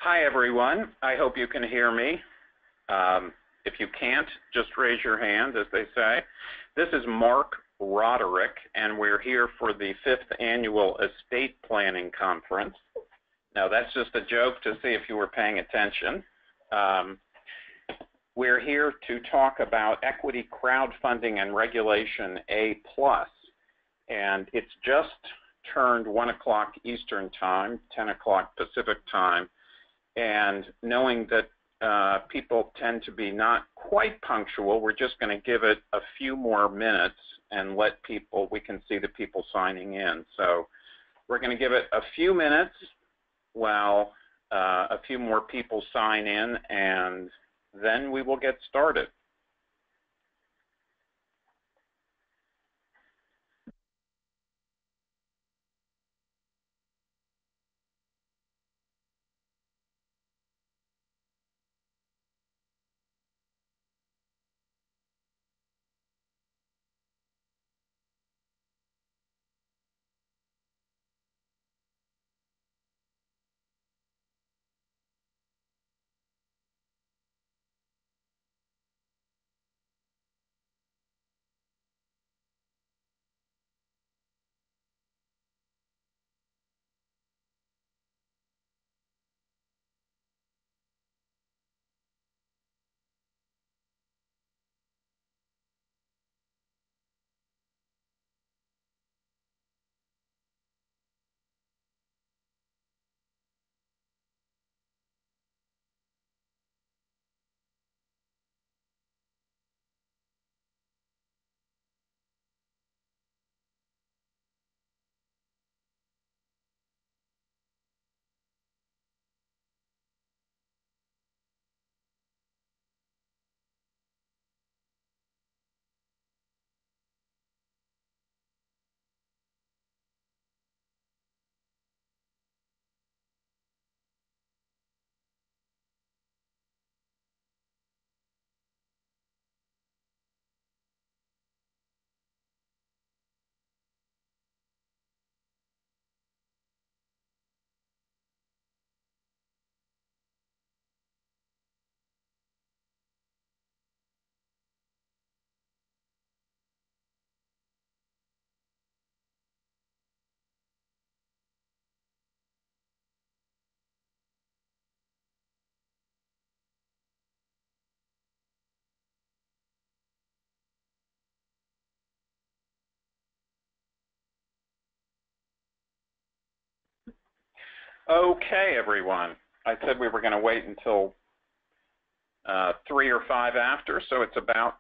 Hi, everyone. I hope you can hear me. If you can't, just raise your hand, as they say. This is Mark Roderick, and we're here for the 5th Annual Estate Planning Conference. Now, that's just a joke to see if you were paying attention. We're here to talk about equity crowdfunding and regulation A+, and it's just turned 1 o'clock Eastern Time, 10 o'clock Pacific Time, and knowing that people tend to be not quite punctual, we're just going to give it a few more minutes and let people, we can see the people signing in. So we're going to give it a few minutes while a few more people sign in, and then we will get started. Okay, everyone. I said we were going to wait until 3 or 5 after, so it's about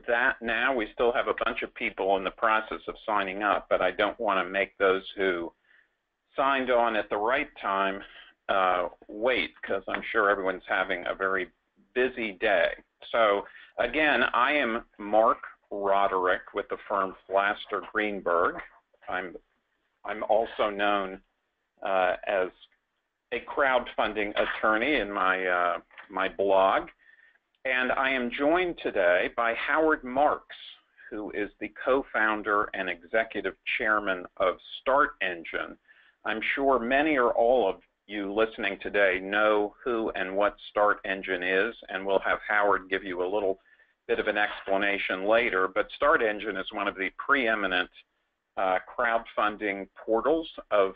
that now. We still have a bunch of people in the process of signing up, but I don't want to make those who signed on at the right time wait, because I'm sure everyone's having a very busy day. So again, I am Mark Roderick with the firm Flaster Greenberg. I'm also known as a crowdfunding attorney in my my blog, and I am joined today by Howard Marks, who is the co-founder and executive chairman of Start Engine. I'm sure many or all of you listening today know who and what Start Engine is, and we'll have Howard give you a little bit of an explanation later. But Start Engine is one of the preeminent crowdfunding portals of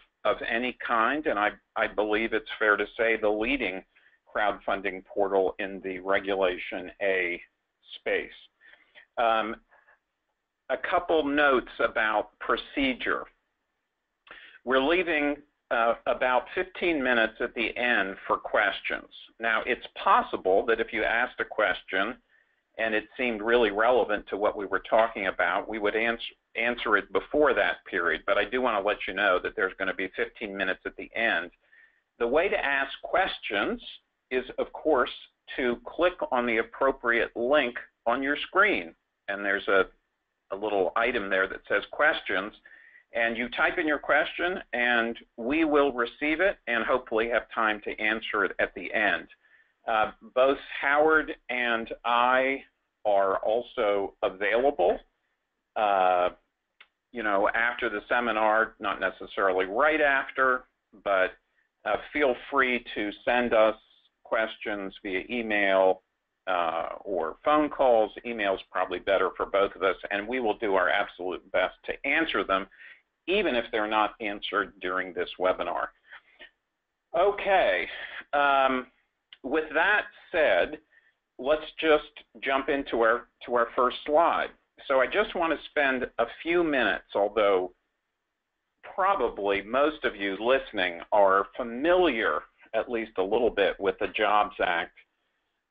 any kind, and I believe it's fair to say the leading crowdfunding portal in the Regulation A space. A couple notes about procedure. We're leaving about 15 minutes at the end for questions. Now, it's possible that if you asked a question and it seemed really relevant to what we were talking about, we would answer it before that period, but I do want to let you know that there's going to be 15 minutes at the end. The way to ask questions is, of course, to click on the appropriate link on your screen, and there's a little item there that says questions, and you type in your question and we will receive it and hopefully have time to answer it at the end. Both Howard and I are also available you know, after the seminar, not necessarily right after, but feel free to send us questions via email or phone calls. Email is probably better for both of us, and we will do our absolute best to answer them, even if they're not answered during this webinar. Okay, with that said, let's just jump into our first slide. So I just want to spend a few minutes, although probably most of you listening are familiar at least a little bit with the Jobs Act.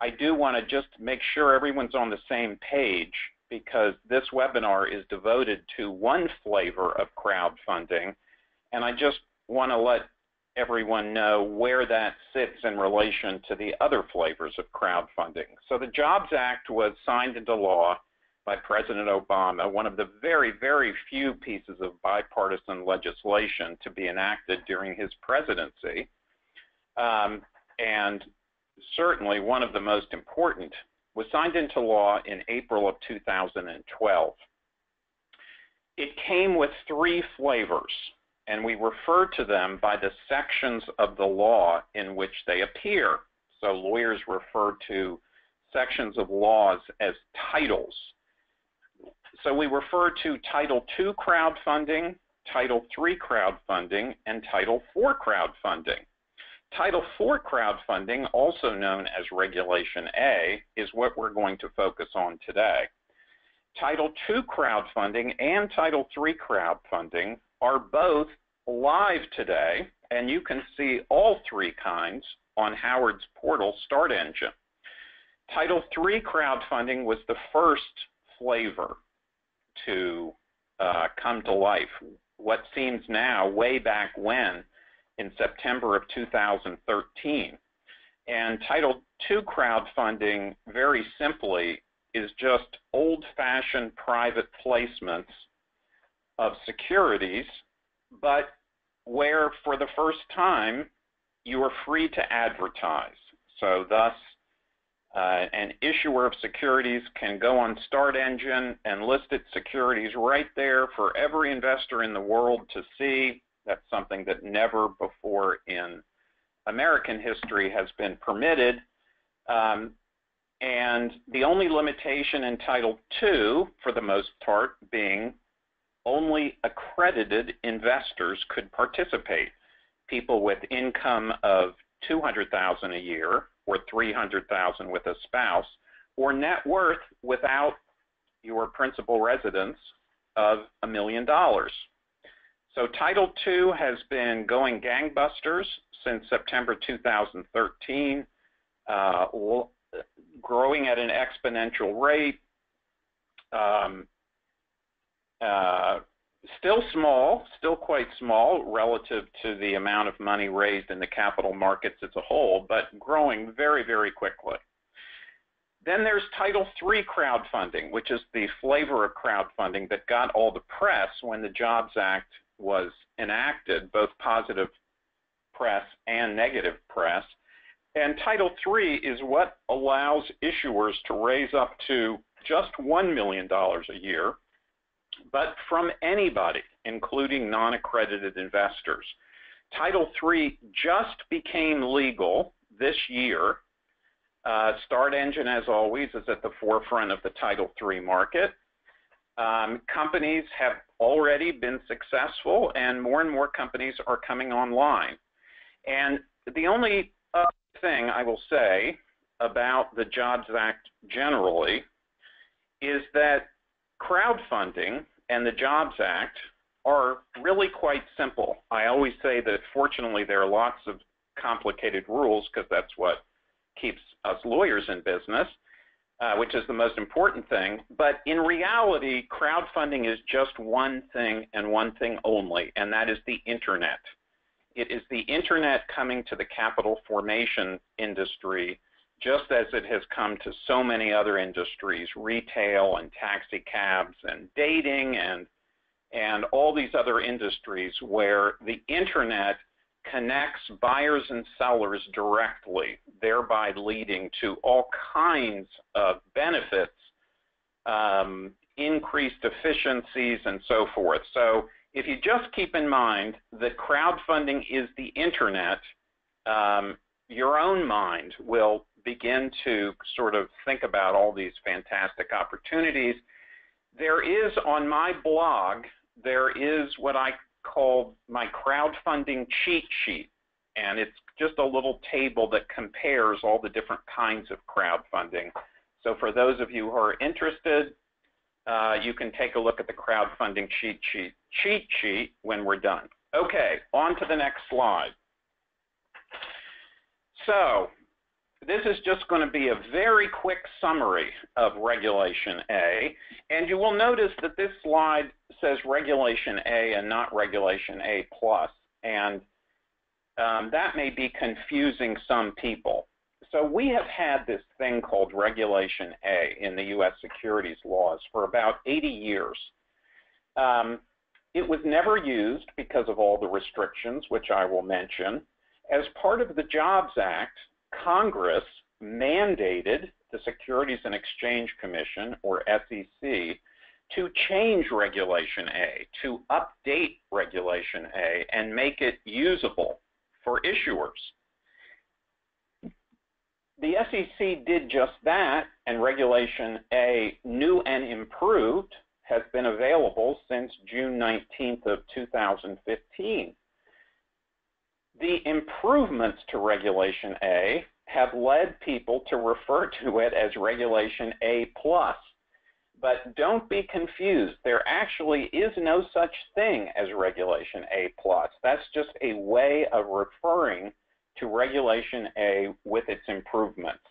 I do want to just make sure everyone's on the same page, because this webinar is devoted to one flavor of crowdfunding, and I just want to let everyone know where that sits in relation to the other flavors of crowdfunding. So the Jobs Act was signed into law by President Obama, one of the very, very few pieces of bipartisan legislation to be enacted during his presidency, and certainly one of the most important. Was signed into law in April of 2012. It came with three flavors, and we refer to them by the sections of the law in which they appear. So lawyers refer to sections of laws as titles. So we refer to Title II crowdfunding, Title III crowdfunding, and Title IV crowdfunding. Title IV crowdfunding, also known as Regulation A, is what we're going to focus on today. Title II crowdfunding and Title III crowdfunding are both live today, and you can see all three kinds on Howard's portal Start Engine. Title III crowdfunding was the first flavor to come to life, what seems now way back when, in September of 2013. And Title II crowdfunding, very simply, is just old-fashioned private placements of securities, but where for the first time you are free to advertise. So thus, an issuer of securities can go on Start Engine and list its securities right there for every investor in the world to see. That's something that never before in American history has been permitted. And the only limitation in Title II, for the most part, being only accredited investors could participate. People with income of $200,000 a year or $300,000 with a spouse, or net worth without your principal residence of $1 million. So Title II has been going gangbusters since September 2013, growing at an exponential rate, still small, still quite small relative to the amount of money raised in the capital markets as a whole, but growing very, very quickly. Then there's Title III crowdfunding, which is the flavor of crowdfunding that got all the press when the Jobs Act was enacted, both positive press and negative press. And Title III is what allows issuers to raise up to just $1 million a year, but from anybody, including non-accredited investors. Title III just became legal this year. Start Engine, as always, is at the forefront of the Title III market. Companies have already been successful, and more companies are coming online. And the only thing I will say about the Jobs Act generally is that crowdfunding and the Jobs Act are really quite simple. I always say that fortunately there are lots of complicated rules, because that's what keeps us lawyers in business, which is the most important thing. But in reality, crowdfunding is just one thing and one thing only, and that is the internet. It is the internet coming to the capital formation industry, just as it has come to so many other industries, retail and taxi cabs and dating and all these other industries, where the internet connects buyers and sellers directly, thereby leading to all kinds of benefits, increased efficiencies, and so forth. So if you just keep in mind that crowdfunding is the internet your own mind will begin to sort of think about all these fantastic opportunities. There is, on my blog, there is what I call my crowdfunding cheat sheet, and it's just a little table that compares all the different kinds of crowdfunding. So for those of you who are interested, you can take a look at the crowdfunding cheat sheet when we're done. Okay, on to the next slide. So this is just going to be a very quick summary of Regulation A, and you will notice that this slide says Regulation A and not Regulation A+, and that may be confusing some people. So we have had this thing called Regulation A in the U.S. securities laws for about 80 years. It was never used because of all the restrictions, which I will mention. As part of the Jobs Act, Congress mandated the Securities and Exchange Commission, or SEC, to change Regulation A, to update Regulation A, and make it usable for issuers. The SEC did just that, and Regulation A, new and improved, has been available since June 19th of 2015. The improvements to Regulation A have led people to refer to it as Regulation A+. But don't be confused. There actually is no such thing as Regulation A+. That's just a way of referring to Regulation A with its improvements.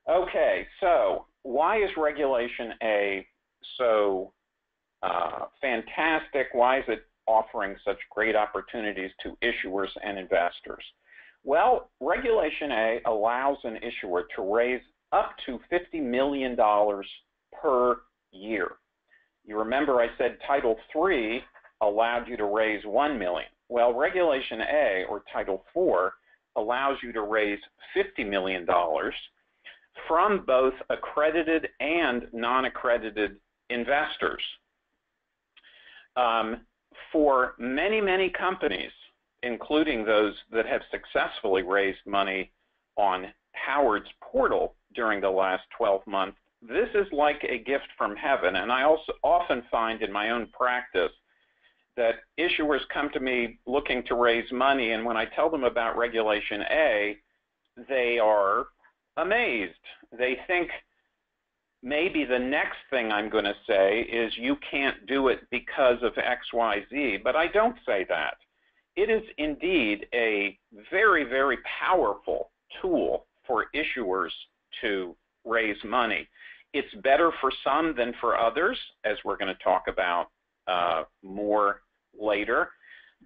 Okay, so why is Regulation A so fantastic? Why is it offering such great opportunities to issuers and investors? Well, Regulation A allows an issuer to raise up to $50 million per year. You remember I said Title III allowed you to raise $1 million. Well, Regulation A, or Title IV, allows you to raise $50 million from both accredited and non-accredited investors. For many, many companies, including those that have successfully raised money on Howard's portal during the last 12 months, this is like a gift from heaven. And I also often find in my own practice that issuers come to me looking to raise money, and when I tell them about Regulation A, they are amazed. They think maybe the next thing I'm going to say is you can't do it because of X, Y, Z, but I don't say that. It is indeed a very, very powerful tool for issuers to raise money. It's better for some than for others, as we're going to talk about more later,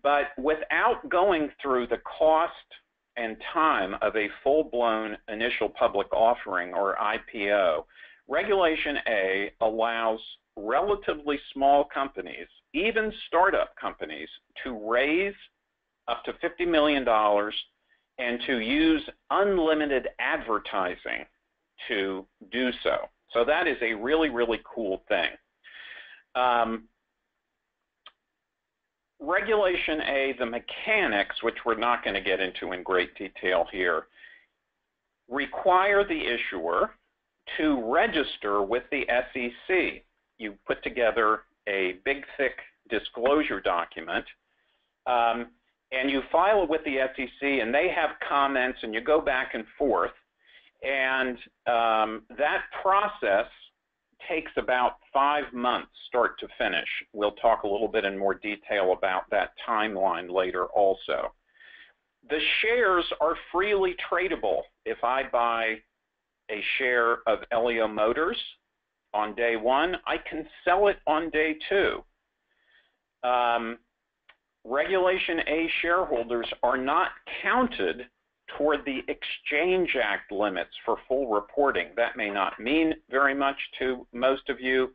but without going through the cost and time of a full-blown initial public offering, or IPO, Regulation A allows relatively small companies, even startup companies, to raise up to $50 million and to use unlimited advertising to do so. So that is a really, really cool thing. Regulation A, the mechanics, which we're not going to get into in great detail here, require the issuer to register with the SEC. You put together a big, thick disclosure document, and you file it with the SEC, and they have comments, and you go back and forth. And that process takes about 5 months start to finish. We'll talk a little bit in more detail about that timeline later also. The shares are freely tradable. If I buy a share of Elio Motors on day 1, I can sell it on day 2. Regulation A shareholders are not counted toward the Exchange Act limits for full reporting. That may not mean very much to most of you,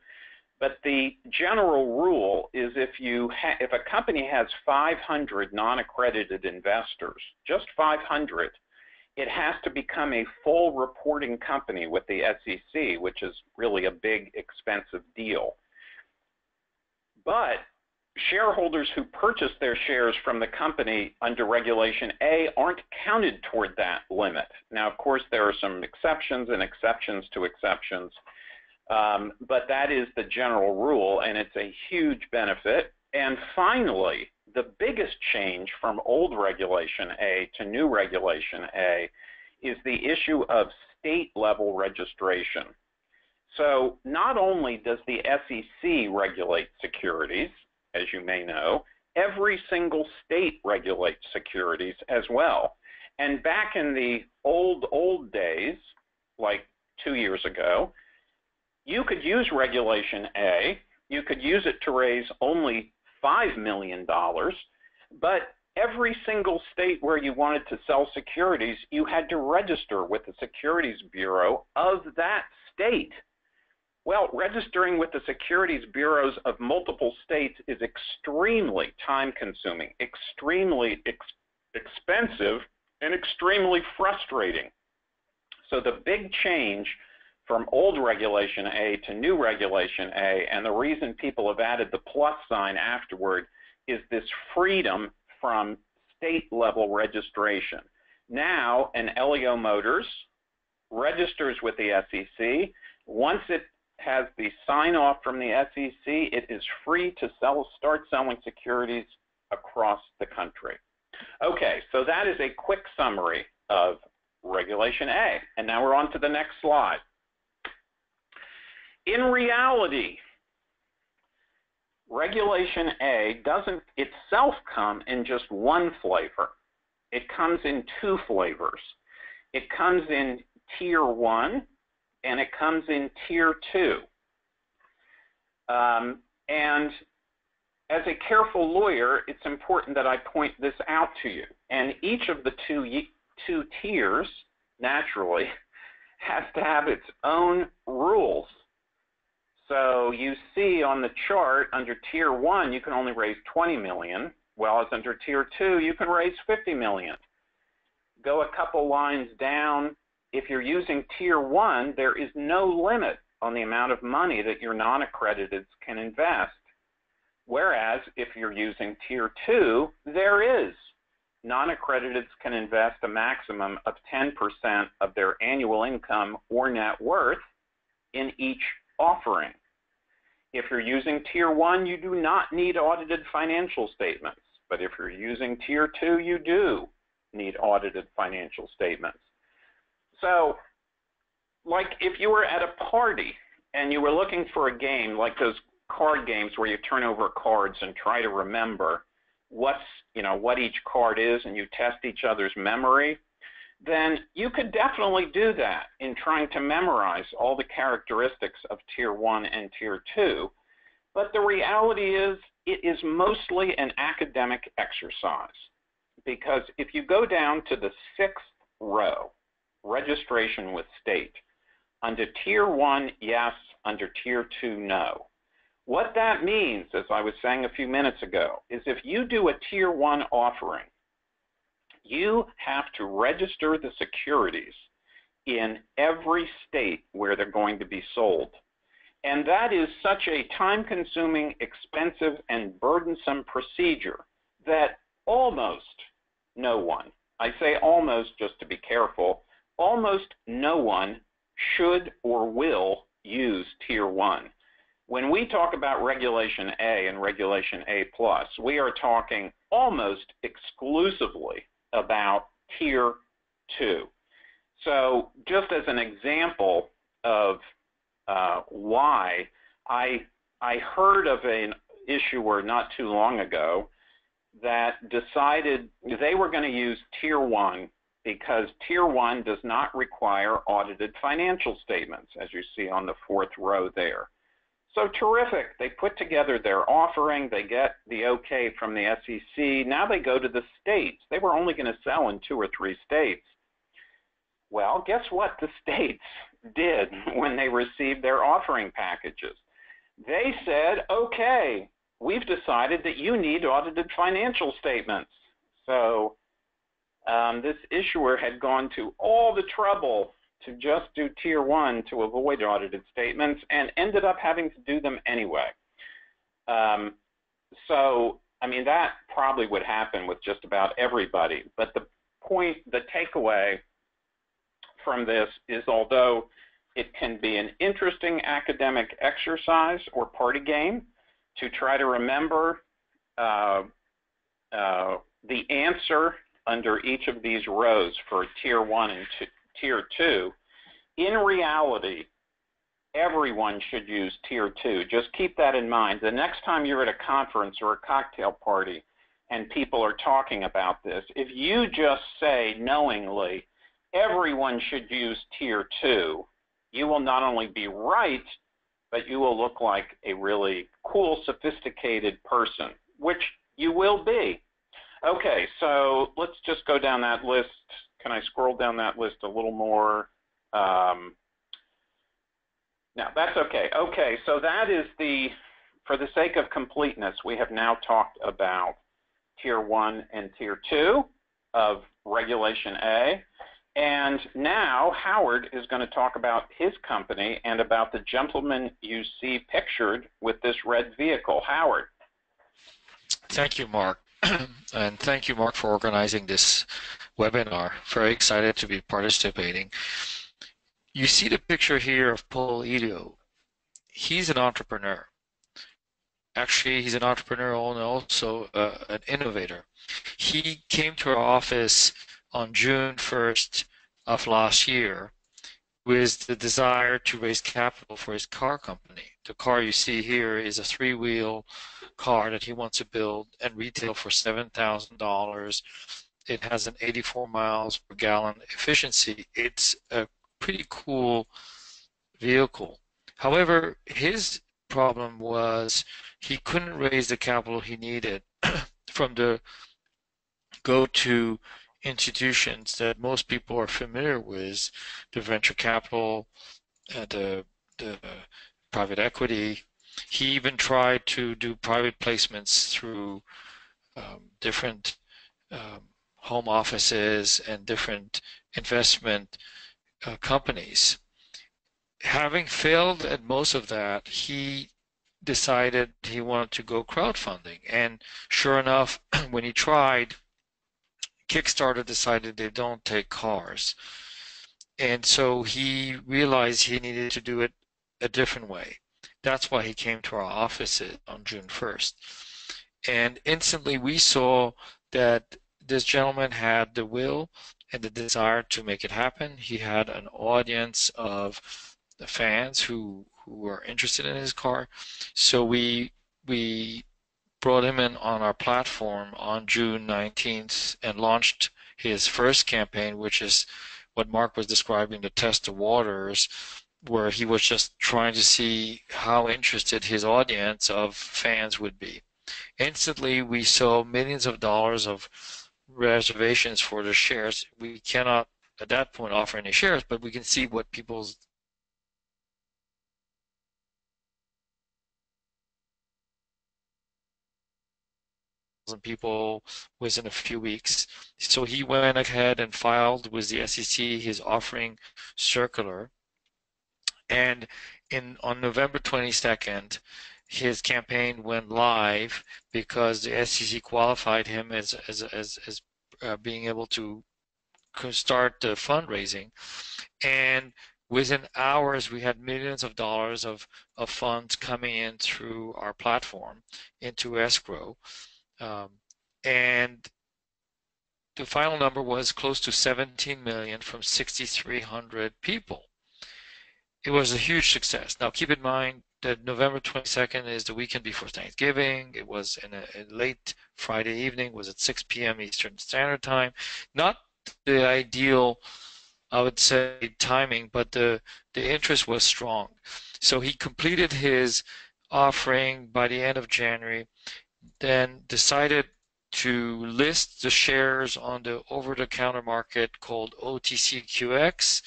but the general rule is if a company has 500 non-accredited investors, just 500, it has to become a full reporting company with the SEC, which is really a big, expensive deal. But shareholders who purchase their shares from the company under Regulation A aren't counted toward that limit. Now, of course, there are some exceptions and exceptions to exceptions, but that is the general rule, and it's a huge benefit. And finally, the biggest change from old Regulation A to new Regulation A is the issue of state-level registration. So not only does the SEC regulate securities, as you may know, every single state regulates securities as well. And back in the old days, like 2 years ago, you could use Regulation A, you could use it to raise only $5 million, but every single state where you wanted to sell securities, you had to register with the Securities Bureau of that state. Well, registering with the securities bureaus of multiple states is extremely time-consuming, extremely expensive, and extremely frustrating. So the big change from old Regulation A to new Regulation A, and the reason people have added the plus sign afterward, is this freedom from state-level registration. Now, an LEO Motors registers with the SEC. Once it has the sign-off from the SEC, it is free to start selling securities across the country. Okay, so that is a quick summary of Regulation A. And now we're on to the next slide. In reality, Regulation A doesn't itself come in just one flavor. It comes in two flavors. It comes in Tier 1 and it comes in Tier 2. And as a careful lawyer, it's important that I point this out to you. And each of the two tiers, naturally, has to have its own rules. So you see on the chart, under Tier 1, you can only raise $20 million, whereas under Tier 2, you can raise $50 million. Go a couple lines down. If you're using Tier 1, there is no limit on the amount of money that your non-accrediteds can invest. Whereas if you're using Tier 2, there is. Non-accrediteds can invest a maximum of 10% of their annual income or net worth in each offering. If you're using Tier 1, you do not need audited financial statements. But if you're using Tier 2, you do need audited financial statements. So, like if you were at a party and you were looking for a game, like those card games where you turn over cards and try to remember what each card is, and you test each other's memory, then you could definitely do that in trying to memorize all the characteristics of Tier 1 and Tier 2. But the reality is, it is mostly an academic exercise. Because if you go down to the 6th row, registration with state, under Tier 1, yes, under Tier 2, no. What that means, as I was saying a few minutes ago, is if you do a Tier 1 offering, you have to register the securities in every state where they're going to be sold. And that is such a time-consuming, expensive, and burdensome procedure that almost no one, I say almost just to be careful, almost no one should or will use Tier 1. When we talk about Regulation A and Regulation A+, we are talking almost exclusively about Tier 2. So just as an example of why, I heard of an issuer not too long ago that decided they were going to use Tier 1 because Tier 1 does not require audited financial statements, as you see on the 4th row there. So terrific. They put together their offering. They get the okay from the SEC. Now they go to the states. They were only going to sell in 2 or 3 states. Well, guess what the states did when they received their offering packages? They said, okay, we've decided that you need audited financial statements. So this issuer had gone to all the trouble to just do Tier 1 to avoid audited statements and ended up having to do them anyway. So, I mean, that probably would happen with just about everybody. But the takeaway from this is, although it can be an interesting academic exercise or party game to try to remember the answer under each of these rows for tier 1 and tier 2, in reality, everyone should use tier 2. Just keep that in mind. The next time you're at a conference or a cocktail party and people are talking about this, if you just say knowingly, everyone should use tier 2, you will not only be right, but you will look like a really cool, sophisticated person, which you will be. Okay, so let's just go down that list. Can I scroll down that list a little more? No, that's okay. Okay, so that is for the sake of completeness, we have now talked about Tier 1 and Tier 2 of Regulation A. And now Howard is going to talk about his company and about the gentleman you see pictured with this red vehicle. Howard. Thank you, Mark. And thank you, Mark, for organizing this webinar. Very excited to be participating. You see the picture here of Paul Edo. He's an entrepreneur. Actually, he's an entrepreneur and also an innovator. He came to our office on June 1st of last year with the desire to raise capital for his car company. The car you see here is a 3-wheel car that he wants to build and retail for $7,000. It has an 84 miles per gallon efficiency. It's a pretty cool vehicle. However, his problem was he couldn't raise the capital he needed from the go-to institutions that most people are familiar with, the venture capital, the private equity. He even tried to do private placements through different home offices and different investment companies. Having failed at most of that, he decided he wanted to go crowdfunding. And sure enough, when he tried, Kickstarter decided they don't take cars. And so he realized he needed to do it a different way. That's why he came to our offices on June 1st. And instantly we saw that this gentleman had the will and the desire to make it happen. He had an audience of the fans who were interested in his car. So we brought him in on our platform on June 19th and launched his first campaign, which is what Mark was describing, the test the waters, where he was just trying to see how interested his audience of fans would be. Instantly, we saw millions of dollars of reservations for the shares. We cannot, at that point, offer any shares, but we can see what people's people within a few weeks. So he went ahead and filed with the SEC his offering circular. And on November 22nd, his campaign went live because the SEC qualified him as being able to start the fundraising. And within hours, we had millions of dollars of funds coming in through our platform into escrow. And the final number was close to 17 million from 6,300 people. It was a huge success. Now keep in mind that November 22nd is the weekend before Thanksgiving. It was in a late Friday evening, was at 6 p.m. Eastern Standard Time. Not the ideal, I would say, timing, but the interest was strong. So he completed his offering by the end of January, then decided to list the shares on the over-the-counter market called OTCQX,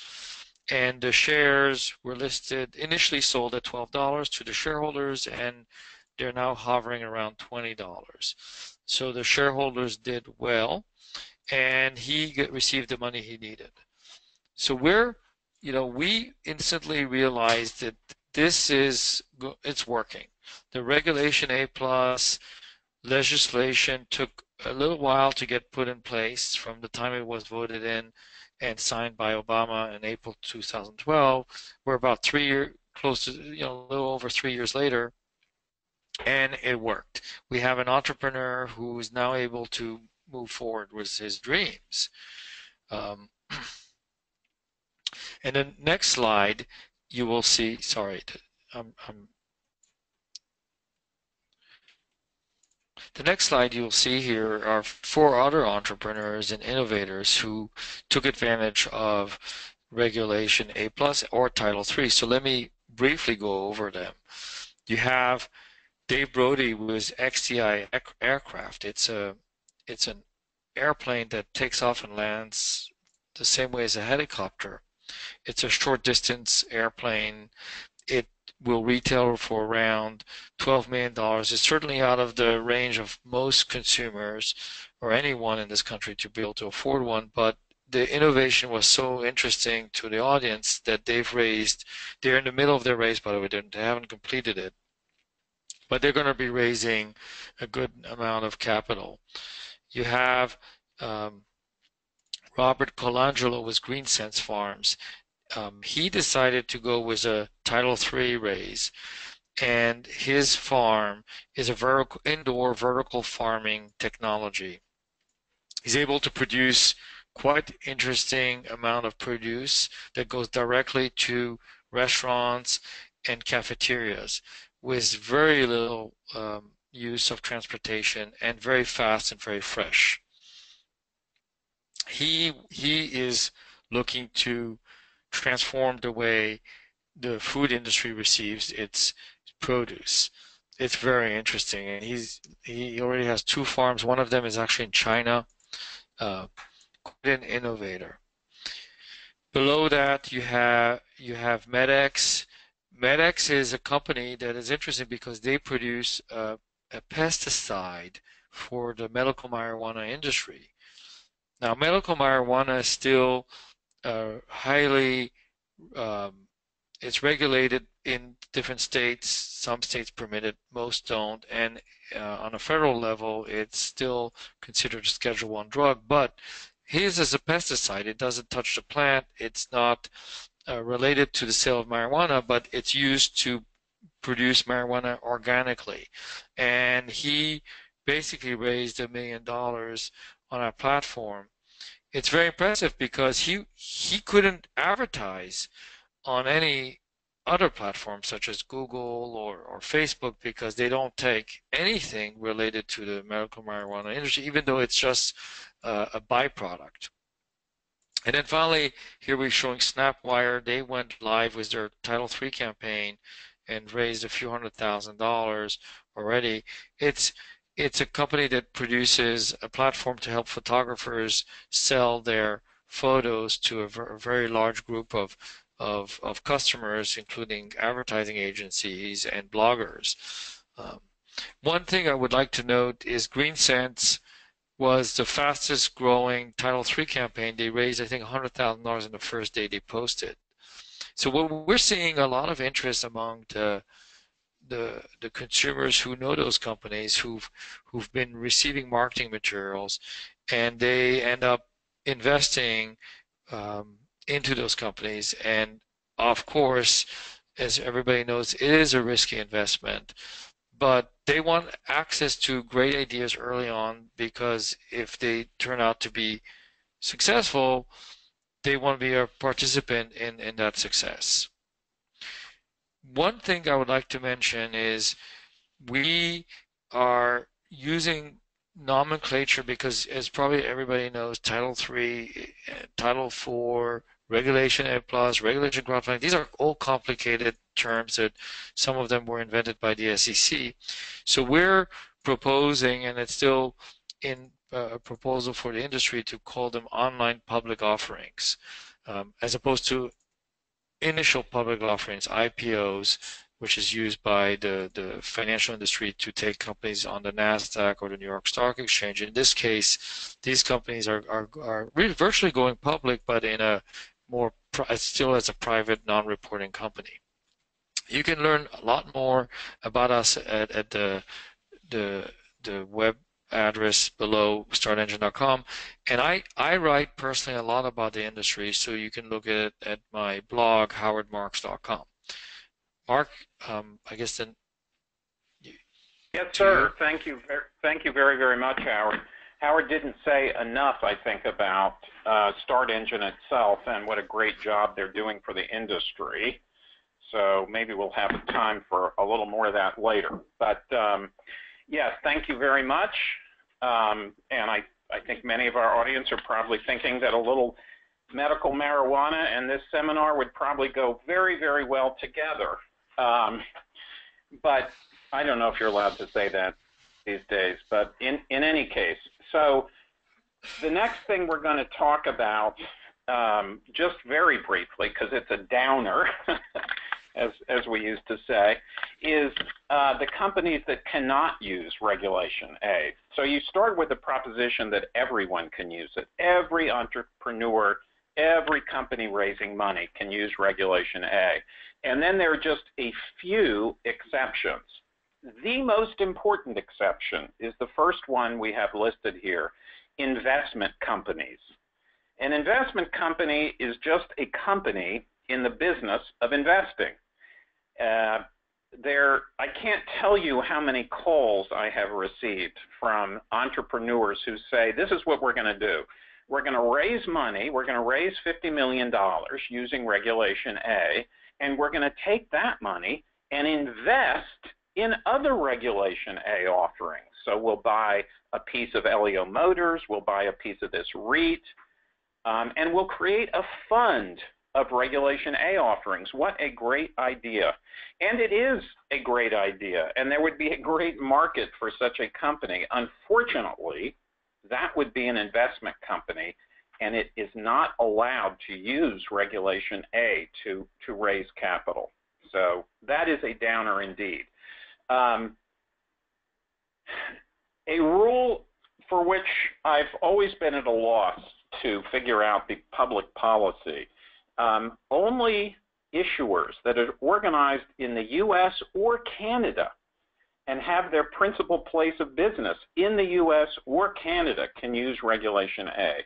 and the shares were listed, initially sold at $12 to the shareholders, and they're now hovering around $20. So the shareholders did well, and he received the money he needed. So we instantly realized that it's working. The Regulation A+, legislation took a little while to get put in place from the time it was voted in and signed by Obama in April 2012. We're about 3 years, close to, a little over 3 years later, and it worked. We have an entrepreneur who is now able to move forward with his dreams. Um, and the next slide, you will see, sorry, the next slide you'll see here are 4 other entrepreneurs and innovators who took advantage of Regulation A+ or Title III. So let me briefly go over them. You have Dave Brody with XTI aircraft. It's an airplane that takes off and lands the same way as a helicopter. It's a short distance airplane. It will retail for around $12 million. It's certainly out of the range of most consumers or anyone in this country to be able to afford one, but the innovation was so interesting to the audience that they're in the middle of their race, by the way, they haven't completed it, but they're going to be raising a good amount of capital. You have Robert Colangelo with Green Sense Farms. He decided to go with a Title III raise, and his farm is a indoor vertical farming technology. He's able to produce quite interesting amount of produce that goes directly to restaurants and cafeterias with very little use of transportation and very fast and very fresh. He is looking to transform the way the food industry receives its produce. It's very interesting, and he already has 2 farms. One of them is actually in China. Quite an innovator. Below that, you have Medex. Medex is a company that is interesting because they produce a pesticide for the medical marijuana industry. Now, medical marijuana is still highly, it's regulated in different states. Some states permit it, most don't, and on a federal level, it's still considered a Schedule I drug, but his is a pesticide. It doesn't touch the plant. It's not related to the sale of marijuana, but it's used to produce marijuana organically. And he basically raised $1 million on our platform. It's very impressive because he couldn't advertise on any other platforms such as Google or Facebook because they don't take anything related to the medical marijuana industry, even though it's just a byproduct. And then finally, here we're showing Snapwire. They went live with their Title III campaign and raised a few $100,000 already. It's a company that produces a platform to help photographers sell their photos to a very large group of customers, including advertising agencies and bloggers. One thing I would like to note is GreenSense was the fastest growing Title III campaign. They raised, I think, $100,000 in the first day they posted. So we're seeing a lot of interest among the consumers who know those companies who've been receiving marketing materials, and they end up investing into those companies. And of course, as everybody knows, it is a risky investment, but they want access to great ideas early on because if they turn out to be successful, they want to be a participant in that success. One thing I would like to mention is we are using nomenclature because, as probably everybody knows, Title III, Title IV, Regulation A+, Regulation Crowdfunding, these are all complicated terms that some of them were invented by the SEC. So we're proposing, and it's still in a proposal for the industry, to call them online public offerings, as opposed to initial public offerings, IPOs, which is used by the financial industry to take companies on the NASDAQ or the New York Stock Exchange. In this case, these companies are really virtually going public, but in a more still as a private, non-reporting company. You can learn a lot more about us at the the web address below startengine.com. And I write personally a lot about the industry, so you can look at it at my blog, howardmarks.com. Mark, I guess then Yes, to sir. you. Thank you very, very much, Howard. Howard didn't say enough, I think, about Start Engine itself and what a great job they're doing for the industry. So maybe we'll have time for a little more of that later. But yes, thank you very much. And I think many of our audience are probably thinking that a little medical marijuana and this seminar would probably go very, very well together. But I don't know if you're allowed to say that these days, but in any case, so the next thing we're going to talk about, just very briefly, because it's a downer, as we used to say, is the companies that cannot use Regulation A. So you start with the proposition that everyone can use it. Every entrepreneur, every company raising money can use Regulation A. And then there are just a few exceptions. The most important exception is the first one we have listed here, investment companies. An investment company is just a company in the business of investing. I can't tell you how many calls I have received from entrepreneurs who say, this is what we're going to do. We're going to raise money, we're going to raise $50 million using Regulation A, and we're going to take that money and invest in other Regulation A offerings. So we'll buy a piece of LEO Motors, we'll buy a piece of this REIT, and we'll create a fund of Regulation A offerings. What a great idea. And it is a great idea, and there would be a great market for such a company. Unfortunately, that would be an investment company, and it is not allowed to use Regulation A to raise capital. So that is a downer indeed. A rule for which I've always been at a loss to figure out the public policy. Only issuers that are organized in the U.S. or Canada and have their principal place of business in the U.S. or Canada can use Regulation A.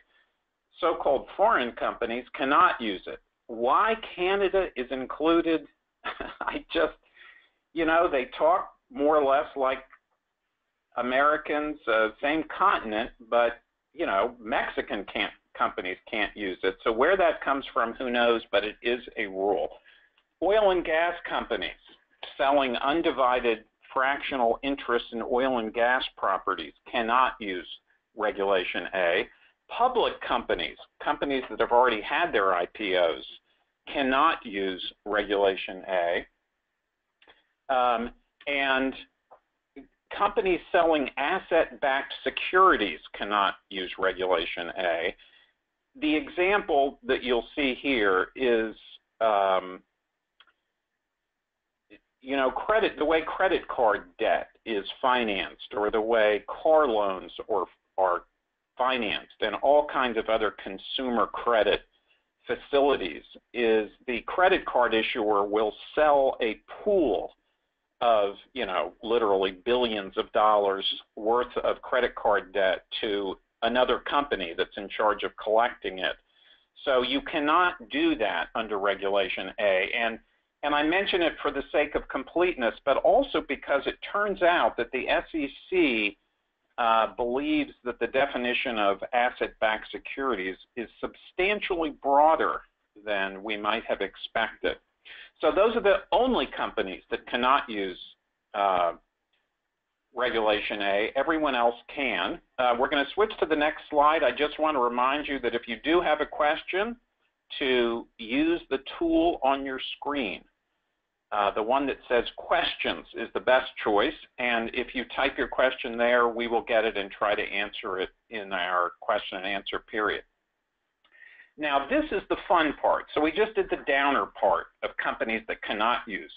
So-called foreign companies cannot use it. Why Canada is included, I just, they talk more or less like Americans, same continent, but, Mexican companies can't use it. So where that comes from, who knows, but it is a rule. Oil and gas companies selling undivided fractional interest in oil and gas properties cannot use Regulation A. Public companies, companies that have already had their IPOs, cannot use Regulation A. And companies selling asset-backed securities cannot use Regulation A. The example that you'll see here is, the way credit card debt is financed, or the way car loans are financed, and all kinds of other consumer credit facilities, is the credit card issuer will sell a pool of, literally billions of dollars worth of credit card debt to another company that's in charge of collecting it. So you cannot do that under Regulation A. And I mention it for the sake of completeness, but also because it turns out that the SEC believes that the definition of asset-backed securities is substantially broader than we might have expected. So those are the only companies that cannot use Regulation A. Everyone else can. We're going to switch to the next slide. I just want to remind you that if you do have a question, to use the tool on your screen. The one that says questions is the best choice, and if you type your question there, we will get it and try to answer it in our question and answer period. Now, this is the fun part. So we just did the downer part of companies that cannot use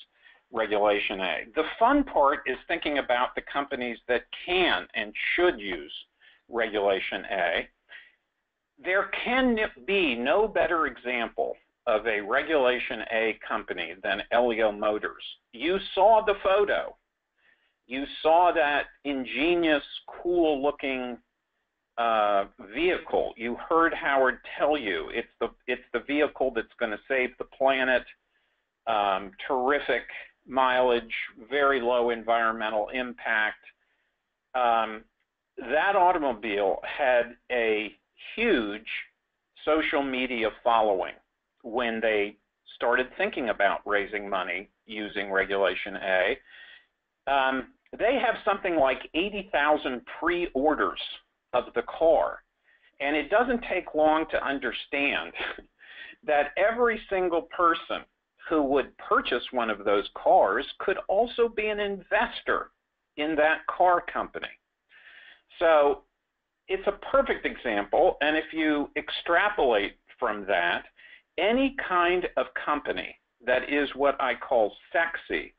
Regulation A. The fun part is thinking about the companies that can and should use Regulation A. There can be no better example of a Regulation A company than LEO Motors. You saw the photo. You saw that ingenious, cool-looking vehicle. You heard Howard tell you it's the vehicle that's going to save the planet. Terrific mileage, very low environmental impact. That automobile had a huge social media following when they started thinking about raising money using Regulation A. They have something like 80,000 pre-orders of the car. And it doesn't take long to understand that every single person who would purchase one of those cars could also be an investor in that car company. So it's a perfect example, and if you extrapolate from that, any kind of company that is what I call sexy,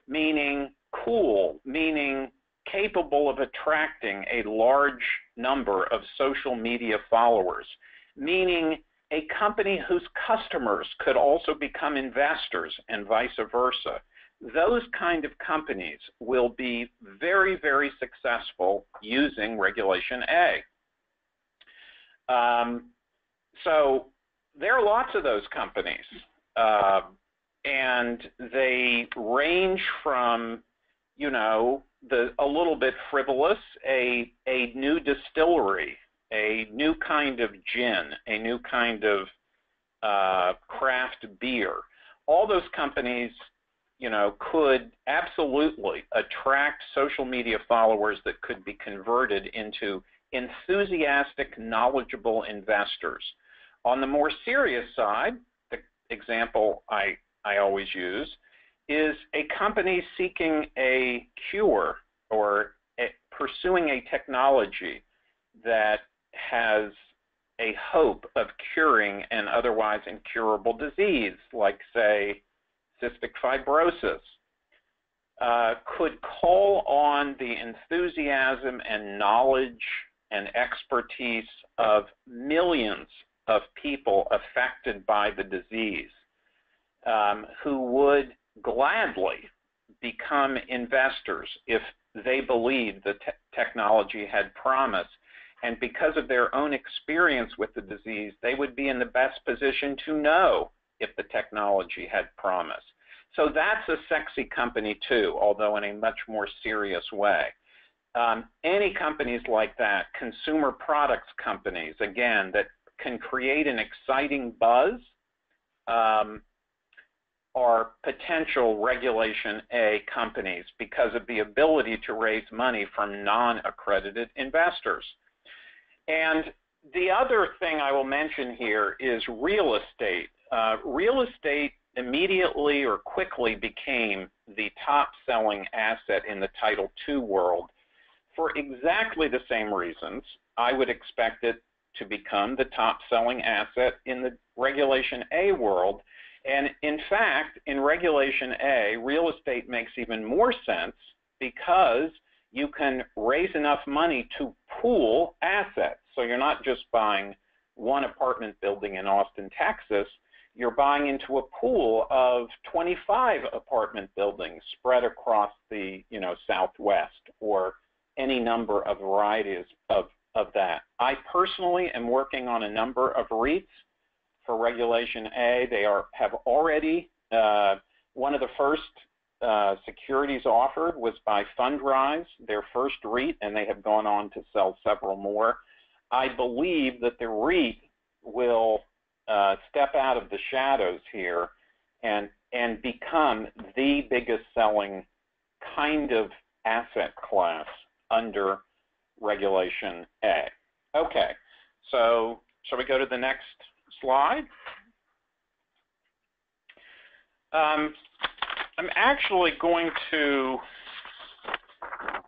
meaning cool, meaning capable of attracting a large number of social media followers, meaning a company whose customers could also become investors and vice versa. Those kind of companies will be very, very successful using Regulation A. So there are lots of those companies, and they range from, you know, a little bit frivolous, a new distillery, a new kind of gin, a new kind of craft beer. All those companies, you know, could absolutely attract social media followers that could be converted into enthusiastic, knowledgeable investors. On the more serious side, the example I always use is a company seeking a cure or pursuing a technology that has a hope of curing an otherwise incurable disease, like, say, cystic fibrosis, could call on the enthusiasm and knowledge and expertise of millions of people affected by the disease, who would gladly become investors if they believed the technology had promise. And because of their own experience with the disease, they would be in the best position to know if the technology had promise. So that's a sexy company too, although in a much more serious way. Any companies like that, consumer products companies, again, that can create an exciting buzz, are potential Regulation A companies because of the ability to raise money from non-accredited investors. And the other thing I will mention here is real estate. Real estate immediately or quickly became the top-selling asset in the Title II world for exactly the same reasons I would expect it to become the top-selling asset in the Regulation A world. And in fact, in Regulation A, real estate makes even more sense because you can raise enough money to pool assets. So you're not just buying one apartment building in Austin, Texas. You're buying into a pool of 25 apartment buildings spread across the, you know, Southwest, or any number of varieties of that. I personally am working on a number of REITs for Regulation A. They have already, one of the first securities offered was by Fundrise, their first REIT, and they have gone on to sell several more. I believe that the REIT will step out of the shadows here and become the biggest selling kind of asset class under Regulation A. Okay, so shall we go to the next slide? I'm actually going to,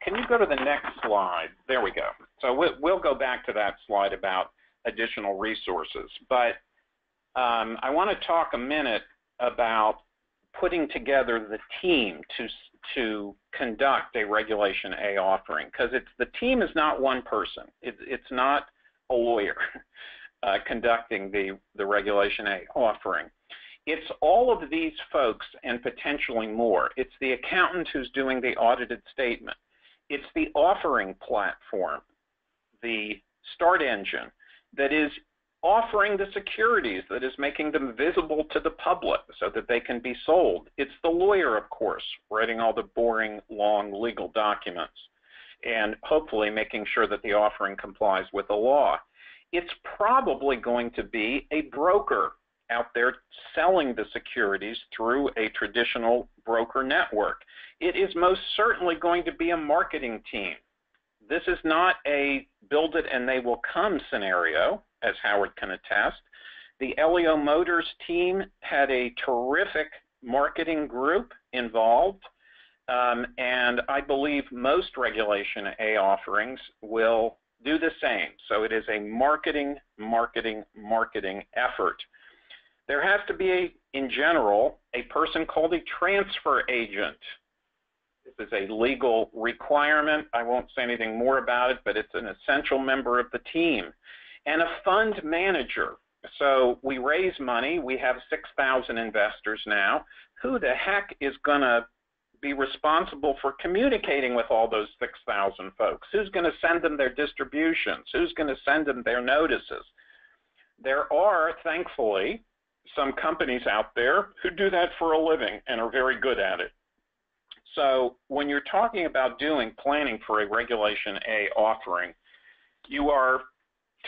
can you go to the next slide? There we go. So we'll go back to that slide about additional resources. But I want to talk a minute about putting together the team to conduct a Regulation A offering, because the team is not one person. It's not a lawyer conducting the Regulation A offering. It's all of these folks and potentially more. It's the accountant who's doing the audited statement. It's the offering platform, the start engine that is offering the securities, that is making them visible to the public so that they can be sold. It's the lawyer, of course, writing all the boring, long legal documents and hopefully making sure that the offering complies with the law. It's probably going to be a broker out there selling the securities through a traditional broker network. It is most certainly going to be a marketing team. This is not a build it and they will come scenario, as Howard can attest. The LEO Motors team had a terrific marketing group involved, and I believe most Regulation A offerings will do the same. So it is a marketing effort. There has to be, in general, a person called a transfer agent. This is a legal requirement. I won't say anything more about it, but it's an essential member of the team. And a fund manager. So we raise money. We have 6,000 investors now. Who the heck is going to be responsible for communicating with all those 6,000 folks? Who's going to send them their distributions? Who's going to send them their notices? There are, thankfully, some companies out there who do that for a living and are very good at it. So when you're talking about planning for a Regulation A offering, you are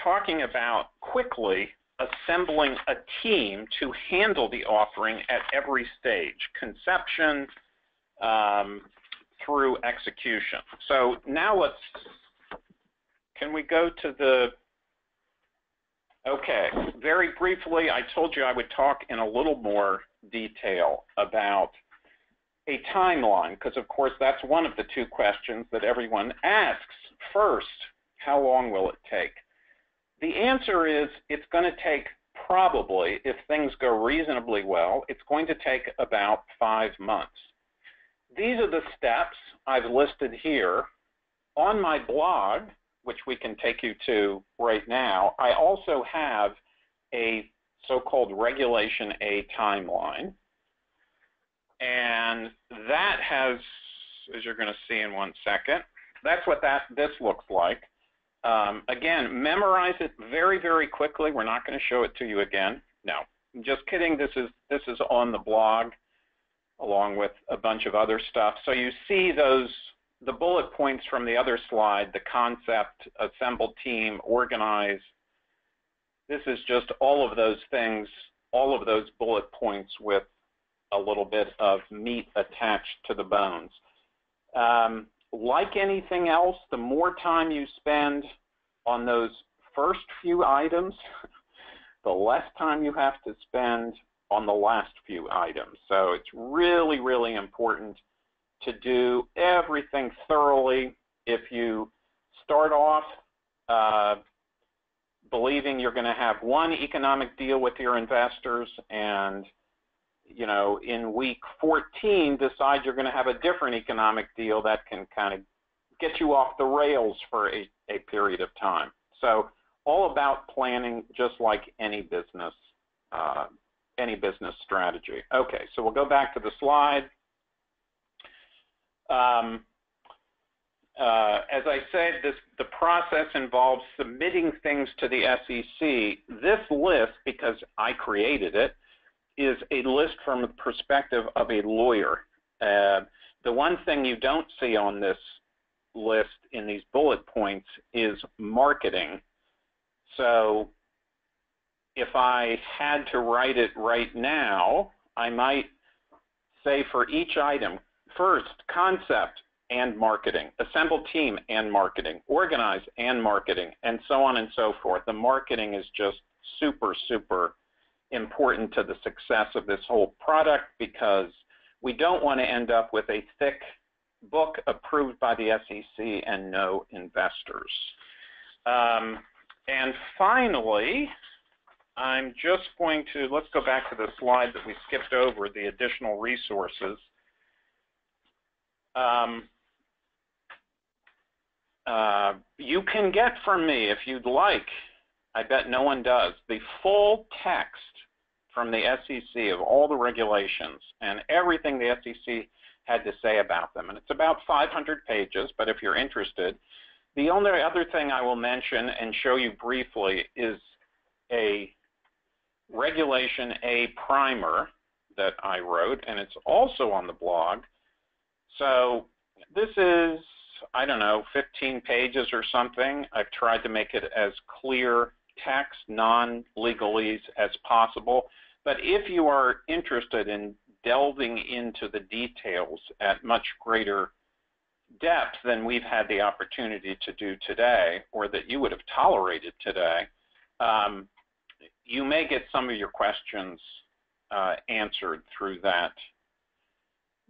talking about quickly assembling a team to handle the offering at every stage, conception through execution. So now can we go to okay, very briefly, I told you I would talk in a little more detail about a timeline, because of course that's one of the two questions that everyone asks. First, how long will it take? The answer is it's going to take probably, if things go reasonably well, it's going to take about 5 months. These are the steps I've listed here. On my blog, which we can take you to right now, I also have a so-called Regulation A timeline. And that has, as you're going to see in 1 second, that's what this looks like. Again, memorize it very quickly. We're not going to show it to you again. No, I'm just kidding. This is on the blog along with a bunch of other stuff. So you see the bullet points from the other slide, the concept, assemble team, organize. This is just all of those things, all of those bullet points with a little bit of meat attached to the bones. Like anything else, the more time you spend on those first few items, the less time you have to spend on the last few items. So it's really important to do everything thoroughly. If you start off believing you're going to have one economic deal with your investors and in week 14 decide you're going to have a different economic deal, that can kind of get you off the rails for a period of time. So all about planning, just like any business strategy. Okay, so we'll go back to the slide. As I said, the process involves submitting things to the SEC. This list, because I created it, is a list from the perspective of a lawyer. The one thing you don't see on this list in these bullet points is marketing. So if I had to write it right now, I might say for each item, first, concept and marketing, assemble team and marketing, organize and marketing, and so on and so forth. The marketing is just super important to the success of this whole product, because we don't want to end up with a thick book approved by the SEC and no investors. And finally, I'm just going to, let's go back to the slide that we skipped over, the additional resources. You can get from me, if you'd like, I bet no one does, the full text from the SEC of all the regulations and everything the SEC had to say about them. And it's about 500 pages, but if you're interested, the only other thing I will mention and show you briefly is a Regulation A primer that I wrote, and it's also on the blog. So this is, I don't know, 15 pages or something. I've tried to make it as clear text, non-legalese as possible. But if you are interested in delving into the details at much greater depth than we've had the opportunity to do today, or that you would have tolerated today, you may get some of your questions answered through that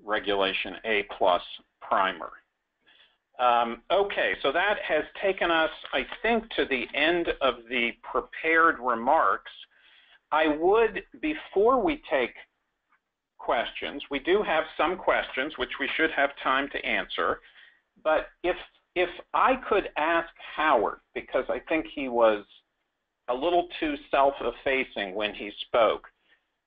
Regulation A+ primer. Okay, so that has taken us, I think, to the end of the prepared remarks. I would, before we take questions, we do have some questions which we should have time to answer, but if I could ask Howard, because I think he was a little too self-effacing when he spoke,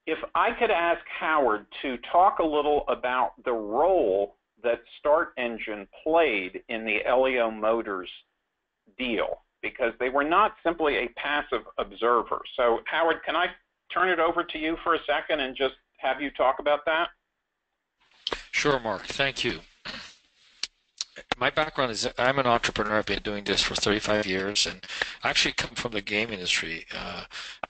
if I could ask Howard to talk a little about the role that Start Engine played in the Elio Motors deal, because they were not simply a passive observer. So Howard, can I turn it over to you for a second and just have you talk about that? Sure, Mark. Thank you. My background is I'm an entrepreneur. I've been doing this for 35 years, and I actually come from the game industry.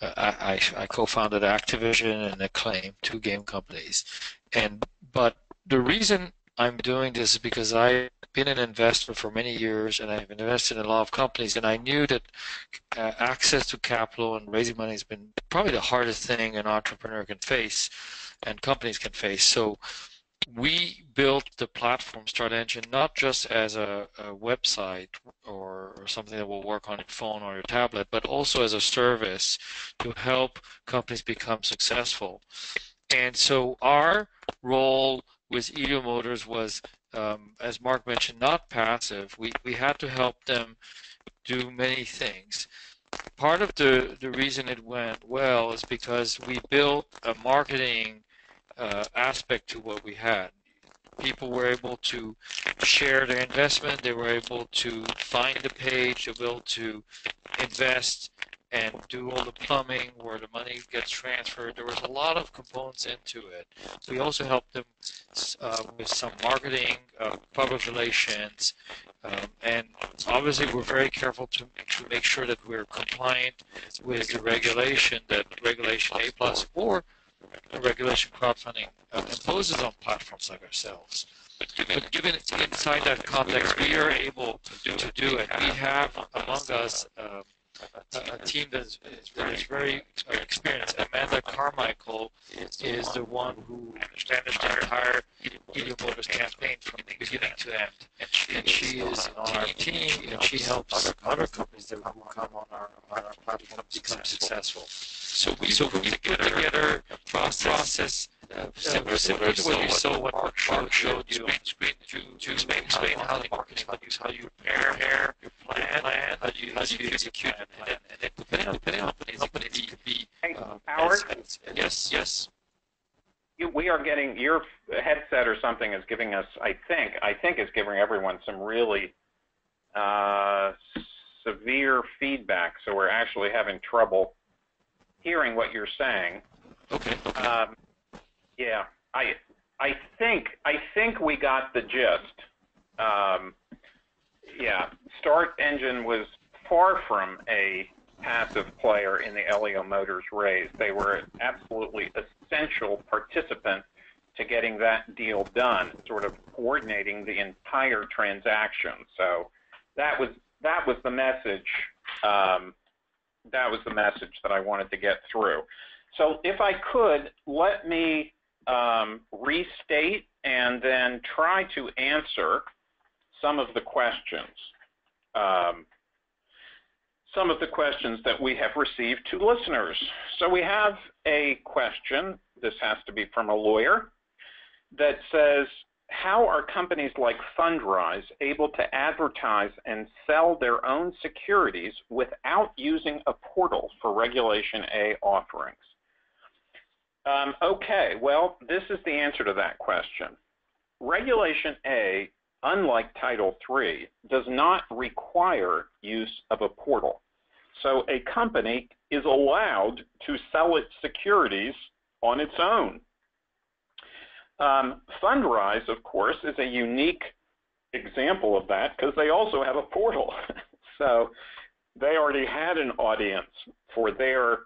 I co-founded Activision and Acclaim, two game companies. But the reason I'm doing this is because I've been an investor for many years, and I've invested in a lot of companies, and I knew that access to capital and raising money has been probably the hardest thing an entrepreneur can face and companies can face. So we built the platform Start Engine not just as a website or something that will work on your phone or your tablet, but also as a service to help companies become successful. And so our role with Elio Motors was, as Mark mentioned, not passive. We had to help them do many things. Part of the reason it went well is because we built a marketing aspect to what we had. People were able to share their investment. They were able to find the page. They were able to invest and do all the plumbing where the money gets transferred. There was a lot of components into it. We also helped them with some marketing, public relations, and obviously we're very careful to make sure that we're compliant with the regulation that Regulation A+ or regulation crowdfunding imposes on platforms like ourselves. But given inside that context, we are able to do it. We have among us a team that is very experienced. Amanda Carmichael is the one who managed the entire Elio Motors campaign from beginning to end. And she is on our team, and she helps other companies that will come on our platform become successul. So we put together a process similar to what you saw what Mark showed you on the screen to explain how the marketing values, how you prepare your plan, how you execute, and then depending on companies, it could be. Hey, Howard? Yes. We are getting, your headset or something is giving us, I think is giving everyone some really severe feedback, so we're actually having trouble hearing what you're saying. Okay. Yeah, I think we got the gist. Yeah, Start Engine was far from a passive player in the Elio Motors raise. They were an absolutely essential participant to getting that deal done, sort of coordinating the entire transaction. So that was the message. That was the message that I wanted to get through. So if I could, let me restate and then try to answer some of the questions. Some of the questions that we have received to listeners. So we have a question, this has to be from a lawyer, that says, how are companies like Fundrise able to advertise and sell their own securities without using a portal for Regulation A offerings? Okay, well, this is the answer to that question. Regulation A, unlike Title III, does not require use of a portal. So a company is allowed to sell its securities on its own. Fundrise, of course, is a unique example of that because they also have a portal. So they already had an audience for their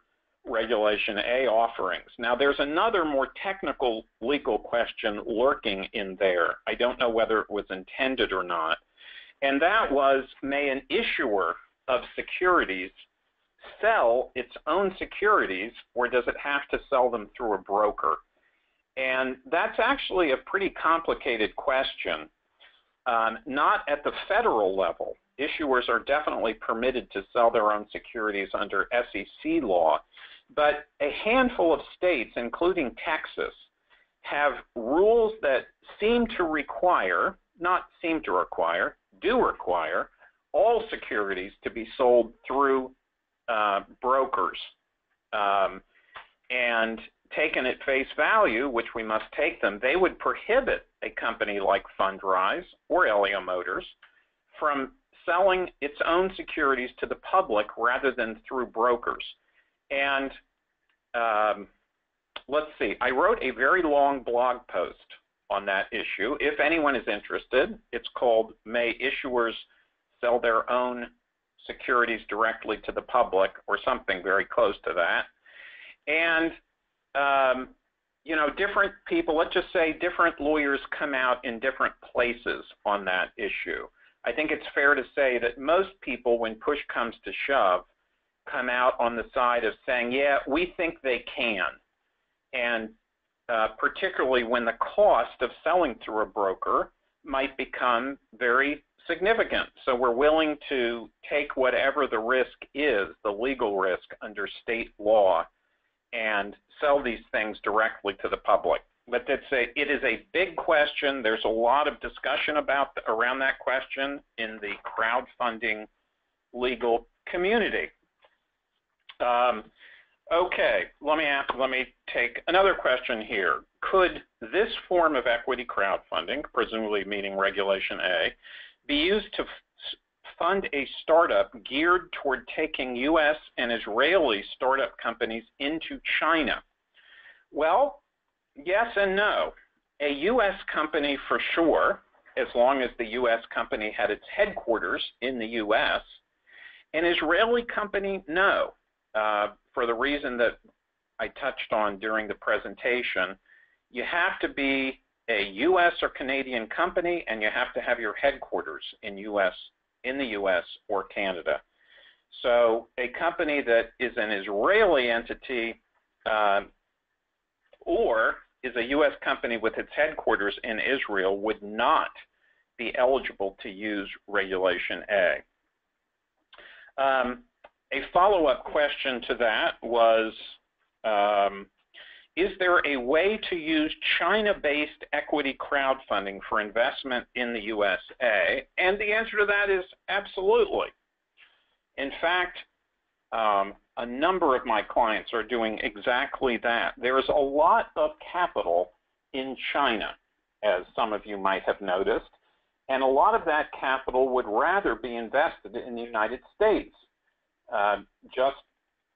Regulation A offerings. Now, there's another more technical legal question lurking in there. I don't know whether it was intended or not. And that was, may an issuer of securities sell its own securities, or does it have to sell them through a broker? And that's actually a pretty complicated question. Not at the federal level. Issuers are definitely permitted to sell their own securities under SEC law, but a handful of states, including Texas, have rules that seem to require, not seem to require, do require, all securities to be sold through brokers. And taken at face value, which we must take them, they would prohibit a company like Fundrise or Elio Motors from selling its own securities to the public rather than through brokers. And let's see, I wrote a very long blog post on that issue. If anyone is interested, it's called May Issuers Sell Their Own Securities Directly to the Public, or something very close to that. And you know, different people, let's just say different lawyers come out in different places on that issue. I think it's fair to say that most people, when push comes to shove, come out on the side of saying, yeah, we think they can. And particularly when the cost of selling through a broker might become very significant. So we're willing to take whatever the risk is, the legal risk under state law, and sell these things directly to the public. But it is a big question. There's a lot of discussion around that question in the crowdfunding legal community. Okay, let me take another question here. Could this form of equity crowdfunding, presumably meaning Regulation A, be used to fund a startup geared toward taking U.S. and Israeli startup companies into China? Well, yes and no. A U.S. company for sure, as long as the U.S. company had its headquarters in the U.S. An Israeli company, no, for the reason that I touched on during the presentation. You have to be a U.S. or Canadian company, and you have to have your headquarters in the U.S. or Canada. So a company that is an Israeli entity or is a U.S. company with its headquarters in Israel would not be eligible to use Regulation A. A follow-up question to that was, is there a way to use China-based equity crowdfunding for investment in the USA? And the answer to that is absolutely. In fact, a number of my clients are doing exactly that. There is a lot of capital in China, as some of you might have noticed, and a lot of that capital would rather be invested in the United States.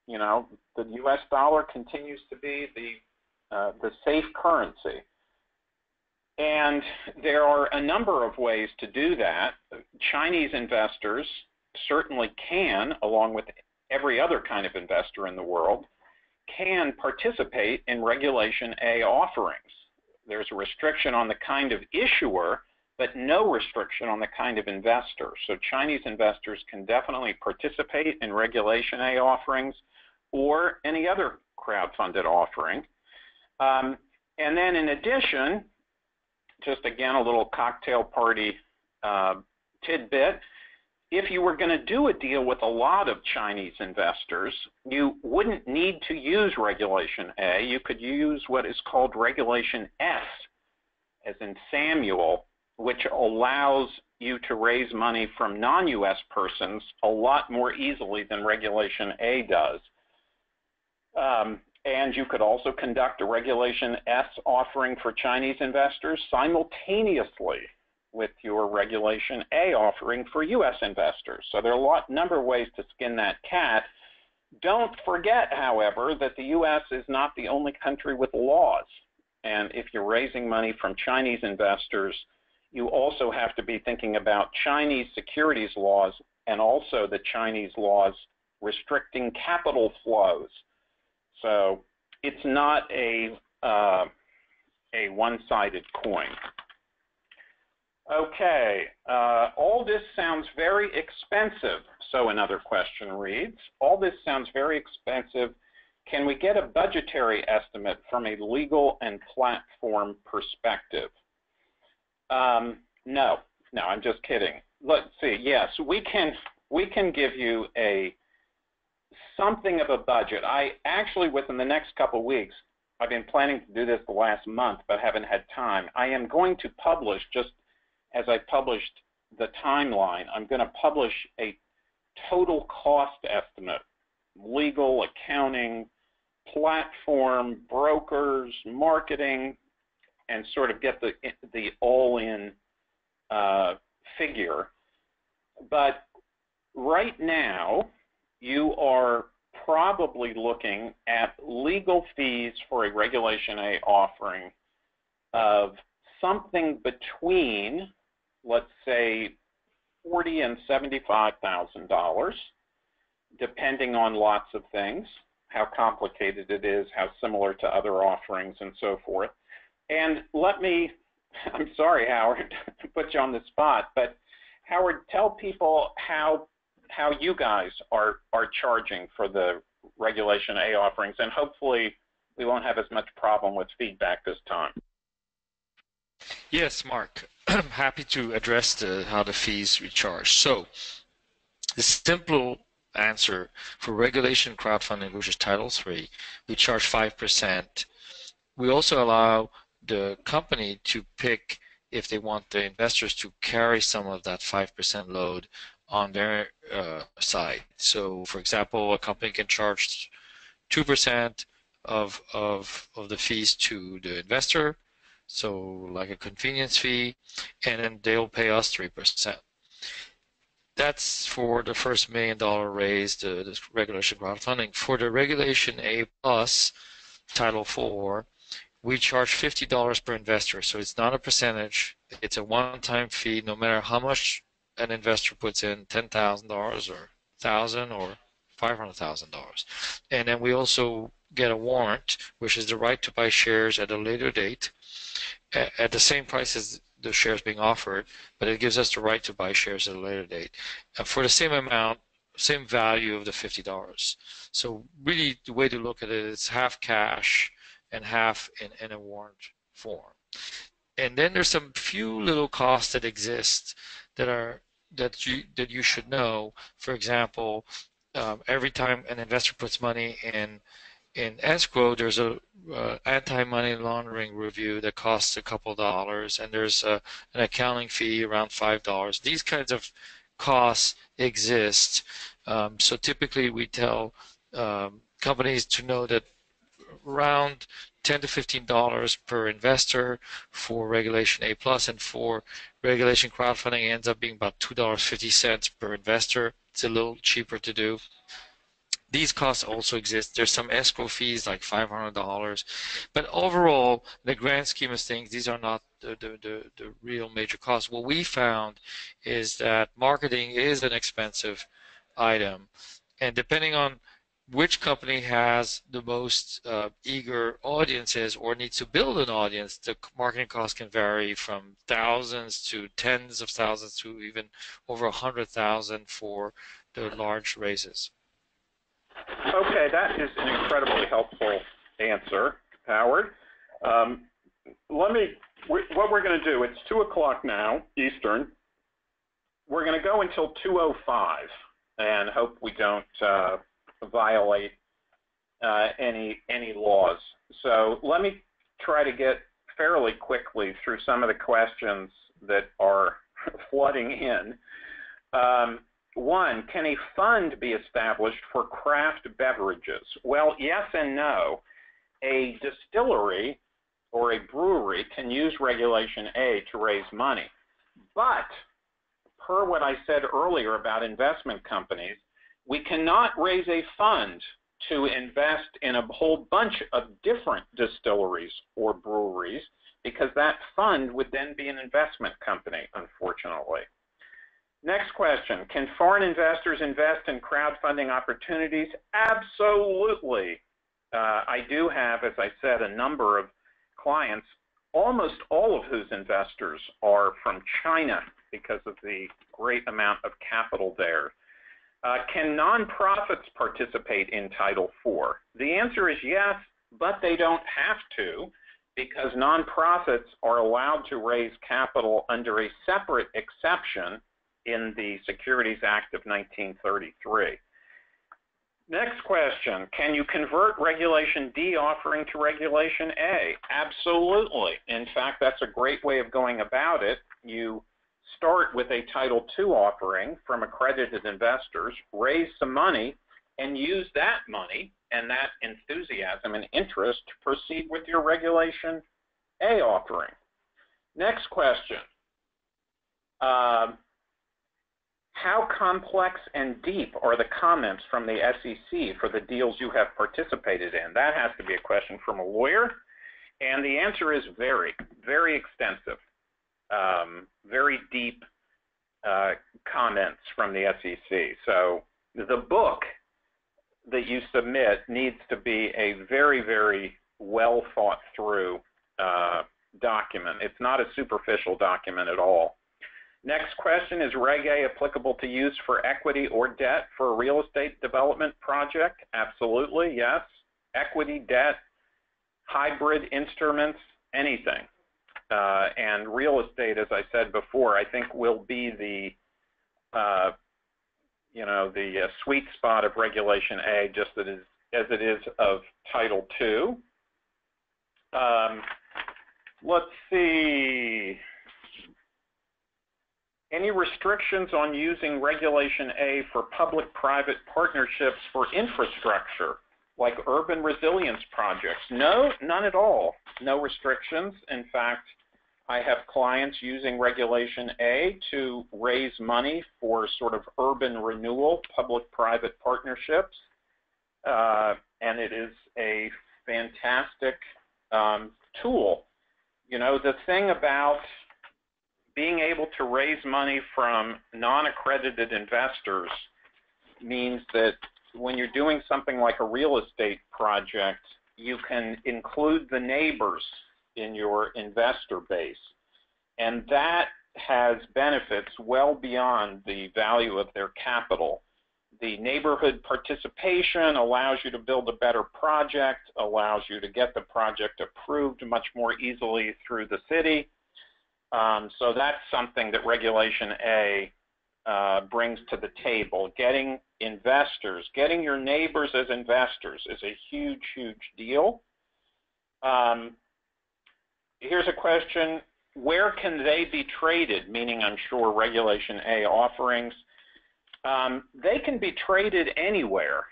You know, the U.S. dollar continues to be the safe currency. And there are a number of ways to do that. Chinese investors certainly can, along with every other kind of investor in the world, can participate in Regulation A offerings. There's a restriction on the kind of issuer, but no restriction on the kind of investor. So Chinese investors can definitely participate in Regulation A offerings or any other crowd-funded offering. And then in addition, just again a little cocktail party tidbit, if you were going to do a deal with a lot of Chinese investors, you wouldn't need to use Regulation A. You could use what is called Regulation S, as in Samuel, which allows you to raise money from non-U.S. persons a lot more easily than Regulation A does. And you could also conduct a Regulation S offering for Chinese investors simultaneously with your Regulation A offering for U.S. investors. So there are a number of ways to skin that cat. Don't forget, however, that the U.S. is not the only country with laws. And if you're raising money from Chinese investors, you also have to be thinking about Chinese securities laws and also the Chinese laws restricting capital flows. So it's not a one-sided coin. Okay, all this sounds very expensive. So another question reads, all this sounds very expensive. Can we get a budgetary estimate from a legal and platform perspective? No, I'm just kidding. Let's see. Yes, we can give you something of a budget. I actually, within the next couple of weeks, I've been planning to do this the last month, but haven't had time. I am going to publish, just as I published the timeline, I'm going to publish a total cost estimate, legal, accounting, platform, brokers, marketing, and sort of get the all-in figure. But right now, you are probably looking at legal fees for a Regulation A offering of something between, let's say, $40,000 and $75,000, depending on lots of things, how complicated it is, how similar to other offerings, and so forth. And I'm sorry, Howard, to put you on the spot, but Howard, tell people how you guys are charging for the Regulation A offerings, and hopefully we won't have as much problem with feedback this time. Yes, Mark. I'm happy to address how the fees we charge. So the simple answer for regulation crowdfunding, which is Title III, we charge 5%. We also allow the company to pick if they want the investors to carry some of that 5% load on their side. So, for example, a company can charge 2% of the fees to the investor, so like a convenience fee, and then they'll pay us 3%. That's for the first $1 million raise, the regulation crowdfunding. For the Regulation A plus, Title IV, we charge $50 per investor, so it's not a percentage. It's a one-time fee, no matter how much an investor puts in, $10,000 or $1,000 or $500,000. And then we also get a warrant, which is the right to buy shares at a later date at the same price as the shares being offered, but it gives us the right to buy shares at a later date for the same amount, same value of the $50. So really the way to look at it is half cash and half in a warrant form. And then there's some few little costs that exist that you should know. For example, every time an investor puts money in escrow, there's a anti-money laundering review that costs a couple dollars, and there's an accounting fee around $5. These kinds of costs exist. So typically we tell companies to know that around $10 to $15 per investor for Regulation A plus, and for Regulation crowdfunding ends up being about $2.50 per investor. It's a little cheaper to do. These costs also exist. There's some escrow fees like $500, but overall, in the grand scheme of things, these are not the real major costs. What we found is that marketing is an expensive item, and depending on which company has the most eager audiences or needs to build an audience, the marketing costs can vary from thousands to tens of thousands to even over 100,000 for the large raises. Okay, that is an incredibly helpful answer, Howard. What we're going to do, it's 2 o'clock now, Eastern. We're going to go until 2:05 and hope we don't violate any laws. So let me try to get fairly quickly through some of the questions that are flooding in. One, can a fund be established for craft beverages? Well, yes and no. a distillery or a brewery can use Regulation A to raise money. But per what I said earlier about investment companies, we cannot raise a fund to invest in a whole bunch of different distilleries or breweries, because that fund would then be an investment company, unfortunately. Next question, can foreign investors invest in crowdfunding opportunities? Absolutely. I do have, as I said, a number of clients, almost all of whose investors are from China because of the great amount of capital there. Can nonprofits participate in Title IV? The answer is yes, but they don't have to, because nonprofits are allowed to raise capital under a separate exception in the Securities Act of 1933. Next question, can you convert Regulation D offering to Regulation A? Absolutely. In fact, that's a great way of going about it. You start with a Title II offering from accredited investors, raise some money, and use that money and that enthusiasm and interest to proceed with your Regulation A offering. Next question. How complex and deep are the comments from the SEC for the deals you have participated in? That has to be a question from a lawyer, and the answer is very, very extensive. Very deep comments from the SEC. So the book that you submit needs to be a very, very well thought through document. It's not a superficial document at all. Next question, is Reg A applicable to use for equity or debt for a real estate development project? Absolutely, yes. Equity, debt, hybrid instruments, anything. And real estate, as I said before, I think will be the sweet spot of Regulation A, just as it is of Title II. Let's see. Any restrictions on using Regulation A for public-private partnerships for infrastructure, like urban resilience projects? No, none at all. No restrictions. In fact, I have clients using Regulation A to raise money for sort of urban renewal, public-private partnerships, and it is a fantastic tool. You know, the thing about being able to raise money from non-accredited investors means that when you're doing something like a real estate project, you can include the neighbors in your investor base. And that has benefits well beyond the value of their capital. The neighborhood participation allows you to build a better project, allows you to get the project approved much more easily through the city. So that's something that Regulation A brings to the table. Getting investors, getting your neighbors as investors is a huge, huge deal. Here's a question, where can they be traded? Meaning, I'm sure, Regulation A offerings. They can be traded anywhere.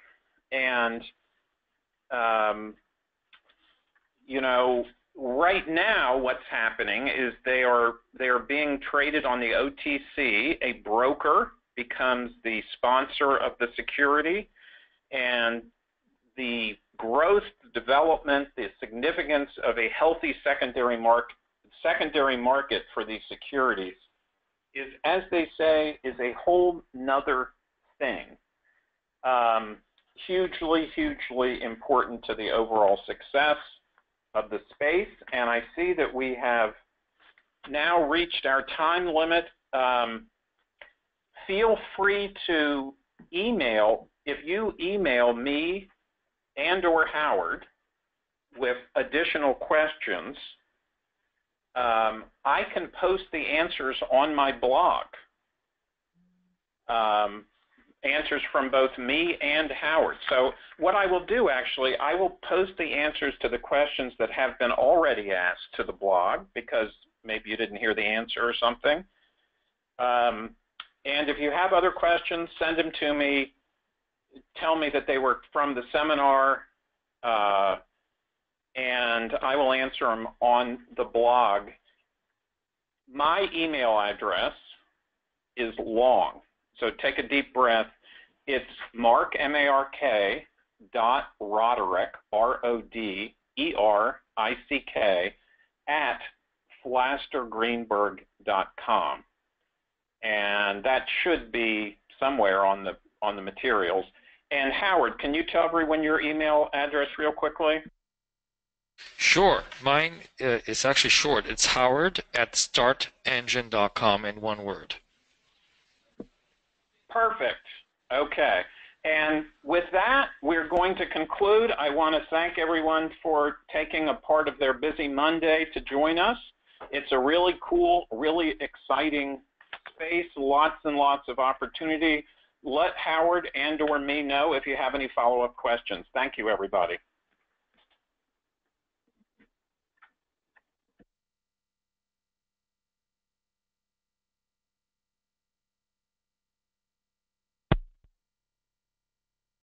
And, you know, right now what's happening is they are being traded on the OTC. A broker becomes the sponsor of the security, and the growth, development, the significance of a healthy secondary market for these securities is, as they say, is a whole nother thing. Hugely, hugely important to the overall success of the space, and I see that we have now reached our time limit. Feel free to email, if you email me and or Howard with additional questions, I can post the answers on my blog. Answers from both me and Howard. So what I will do, actually, I will post the answers to the questions that have been already asked to the blog, because maybe you didn't hear the answer or something. And if you have other questions, send them to me. Tell me that they were from the seminar. and I will answer them on the blog. My email address is long, so take a deep breath. It's Mark, M-A-R-K, .Roderick, R-O-D-E-R-I-C-K, at flastergreenberg.com. And that should be somewhere on the materials. And Howard, can you tell everyone your email address real quickly? Sure. Mine is actually short. It's howard@startengine.com in one word. Perfect. Okay. And with that, we're going to conclude. I want to thank everyone for taking a part of their busy Monday to join us. It's a really cool, really exciting space, lots and lots of opportunity. Let Howard and/or me know if you have any follow-up questions. Thank you, everybody.